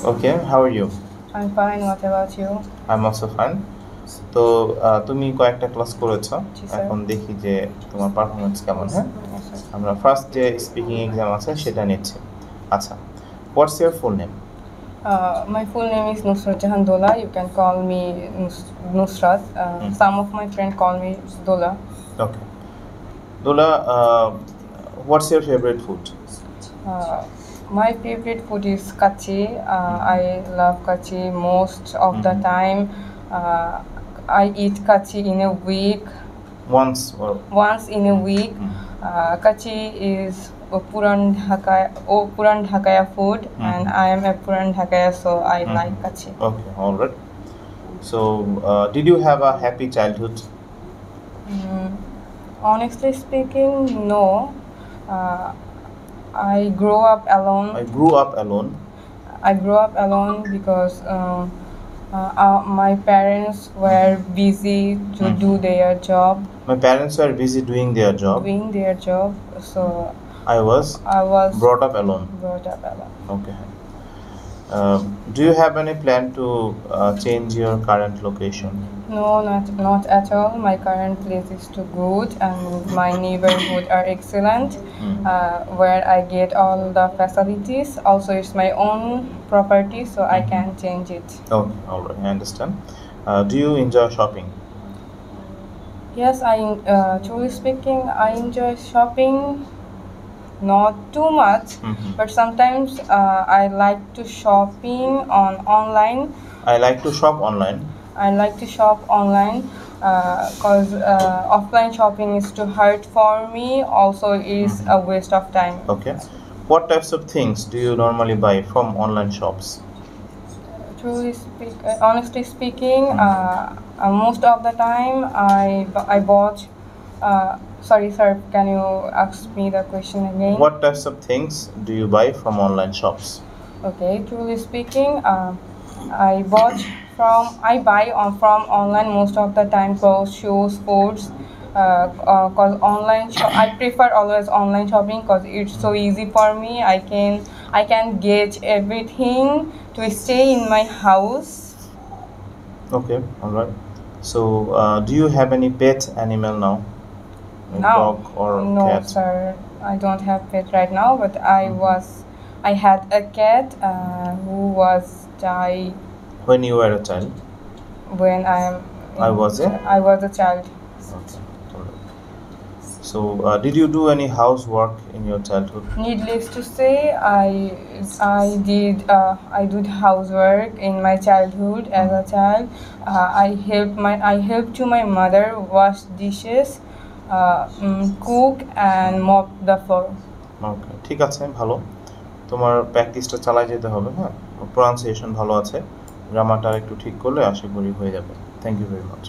Okay, how are you? I'm fine. What about you? I'm also fine. তো তুমি কয়েকটা class করেছো। Yes, sir. এখন দেখি যে তোমার পারফরমেন্স কেমন, হ্যাঁ? Yes, sir. আমরা ফার্স্ট যে স্পিকিং এক্সাম আছে সেটা নিচ্ছি। আচ্ছা, what's your full name? My full name is Nusrat Jahan Dola. You can call me Nusrat. Some of my friends call me Dola. Okay. Dola, what's your favourite food? My favorite food is kachi. I love kachi most of the time. I eat kachi in a week, once in a week. Kachi is a Puran Dhakaya food, and I am a Puran Dhakaya, so I like kachi. Okay, all right. So, did you have a happy childhood? Honestly speaking, no. I grew up alone. I grew up alone. I grew up alone because my parents were busy to do their job. My parents were busy doing their job. So I was brought up alone. Okay. Do you have any plan to change your current location? No, not at all. My current place is too good, and my neighborhood are excellent, where I get all the facilities. Also, it's my own property, so I can change it. Okay, all right, I understand. Do you enjoy shopping? Yes, truly speaking, I enjoy shopping. Not too much, but sometimes I like to shopping online. I like to shop online. I like to shop online because offline shopping is too hard for me. Also, it is a waste of time. Okay. What types of things do you normally buy from online shops? Honestly speaking, most of the time I bought. Sorry, sir. Can you ask me the question again? What types of things do you buy from online shops? Okay. Truly speaking, I buy from online most of the time clothes, shoes, foods. Cause I prefer always online shopping because it's so easy for me. I can get everything to stay in my house. Okay, all right. So, do you have any pet animal now? Like Now, dog or no, cat? sir. I don't have pet right now, but I had a cat who was died When you were a child? when I was a child. Okay, all right. So, did you do any housework in your childhood? Needless to say, I did housework in my childhood as a child. I helped to my mother wash dishes, cook and mop the floor. ওকে, ঠিক আছে, ভালো। তোমার প্র্যাকটিসটা চালিয়ে যেতে হবে, হ্যাঁ। Pronunciation ভালো আছে, গ্রামারটা একটু ঠিক করলে আশা করি হয়ে যাবে। Thank you very much.